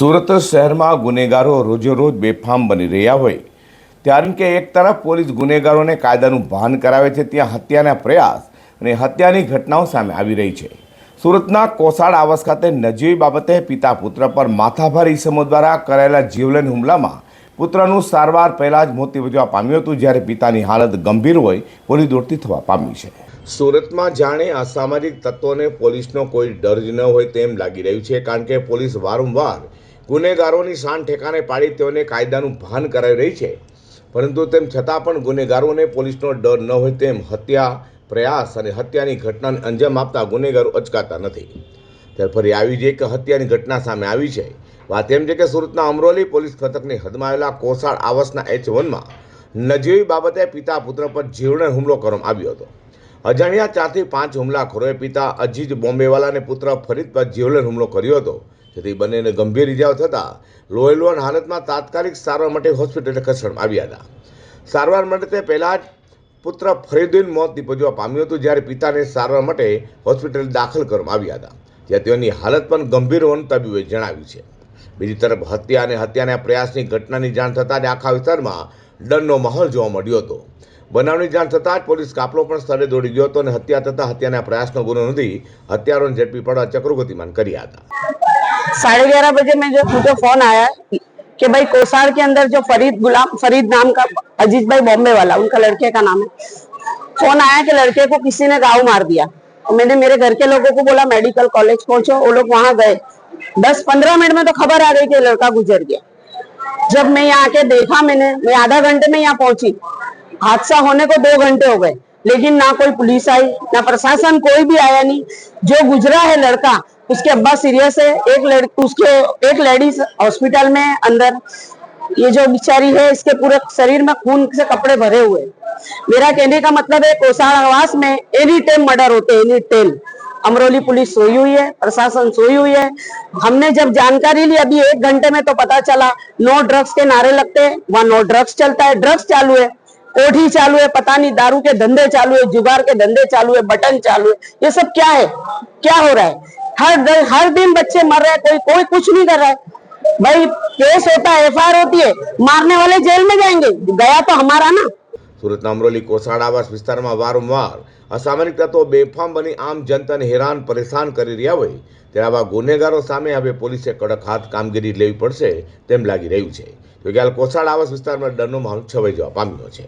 સુરત શહેરમાં ગુનેગારો રોજેરોજ બેફામ બની રહ્યા હોય ત્યારે કે એક તરફ પોલીસ ગુનેગારોને કાયદાનું ભાન કરાવે છે, ત્યાં હત્યાના પ્રયાસ અને હત્યાની ઘટનાઓ સામે આવી રહી છે। સુરતના કોસાડ આવાસ ખાતે નજીવી બાબતે પિતા પુત્ર પર માથાભાર ઈસમો દ્વારા કરાયેલા જીવલેણ હુમલામાં પુત્રનું સારવાર પહેલાં જ મોત નિપજવા પામ્યું હતું, જ્યારે પિતાની હાલત ગંભીર હોય પોલીસ દોડતી થવા પામી છે। સુરતમાં જાણે અસામાજિક તત્વોને પોલીસનો કોઈ ડર જ ન હોય તેમ લાગી રહ્યું છે, કારણ કે પોલીસ વારંવાર ગુનેગારોની શાન ઠેકાણે પાડી તેઓને કાયદાનું ભાન કરાવી રહી છે, પરંતુ તેમ છતાં પણ ગુનેગારોને પોલીસનો ડર ન હોય તેમ હત્યા પ્રયાસ અને હત્યાની ઘટનાને અંજામ આપતા ગુનેગારો અચકાતા નથી। ત્યારે ફરી આવી છે કે હત્યાની ઘટના સામે આવી છે। વાત એમ છે કે સુરતના અમરોલી પોલીસ મથકની હદમાં આવેલા કોસાડ આવાસના H1માં નજીવી બાબતે પિતા પુત્ર પર જીવલેણ હુમલો કરવામાં આવ્યો હતો। અજાણ્યા 4 થી 5 હુમલાખોરોએ પિતા અજીજ બોમ્બેવાલા અને પુત્ર ફરીદ પર જીવલેણ હુમલો કર્યો હતો, જેથી બંનેને ગંભીર ઇજાઓ થતાં લોહીલુહાણ હાલતમાં તાત્કાલિક સારવાર માટે હોસ્પિટલે ખસેડવામાં આવ્યા હતા। સારવાર માટે તે પહેલા જ પુત્ર ફરીદનું મોત નિપજવા પામ્યું હતું, જ્યારે પિતાને સારવાર માટે હોસ્પિટલ દાખલ કરવામાં આવ્યા હતા, જ્યાં તેઓની હાલત પણ ગંભીર હોવાનું તબીબોએ જણાવ્યું છે। બીજી તરફ હત્યા અને હત્યાના પ્રયાસની ઘટનાની જાણ થતાં જ આખા વિસ્તારમાં ડરનો માહોલ જોવા મળ્યો હતો। બનાવની જાણ થતાં જ પોલીસ કાફલો પણ સ્થળે દોડી ગયો હતો અને હત્યા થતાં હત્યાના પ્રયાસનો ગુનો નોંધી હત્યારોને ઝડપી પાડવા ચક્રો ગતિમાન કર્યા હતા। 11:30 बजे में जो मुझे फोन आया कि भाई कोसाड़ के अंदर जो फरीद नाम का अजीज भाई बॉम्बे वाला, उनका लड़के का नाम है, फोन आया कि लड़के को किसी ने गाँव मार दिया। और मैंने मेरे घर के लोगों को बोला मेडिकल कॉलेज पहुंचो, वो लोग वहां गए। 10-15 मिनट में तो खबर आ गई कि लड़का गुजर गया। जब मैं यहाँ आके देखा, मैं आधा घंटे में यहाँ पहुंची। हादसा होने को 2 घंटे हो गए, लेकिन ना कोई पुलिस आई, ना प्रशासन, कोई भी आया नहीं। जो गुजरा है लड़का, उसके अब्बा सीरियस है, एक लेडीज हॉस्पिटल में अंदर। ये जो बिचारी है, इसके पूरे शरीर में खून से कपड़े भरे हुए। मेरा कहने का मतलब है कोसाड़ आवास में एनी टाइम मर्डर होते हैं, एनी टाइम। अमरोली पुलिस सोई हुई है, प्रशासन सोई हुई है। हमने जब जानकारी ली अभी 1 घंटे में, तो पता चला नो ड्रग्स के नारे लगते हैं, वहाँ नो ड्रग्स चलता है, ड्रग्स चालू है, कोठी चालू है, पता नहीं दारू के धंधे चालू है, जुगार के धंधे चालू है, बटन चालू है। ये सब क्या है, क्या हो रहा है? हर दिन बच्चे मर रहे हैं, कोई कुछ नहीं कर रहा है। भाई केस होता है, FIR होती है, मारने वाले जेल में जाएंगे, गया तो हमारा ना। સુરતના અમરોલી કોસાડ આવાસ વિસ્તારમાં વારંવાર અસામાજિક તત્વો બેફામ બની આમ જનતાને હેરાન પરેશાન કરી રહ્યા હોય ત્યારે આવા ગુનેગારો સામે હવે પોલીસે કડક હાથ કામગીરી લેવી પડશે તેમ લાગી રહ્યું છે। તો કે હાલ કોસાડ આવાસ વિસ્તારમાં ડરનો માહોલ છવાઈ જવા પામ્યો છે।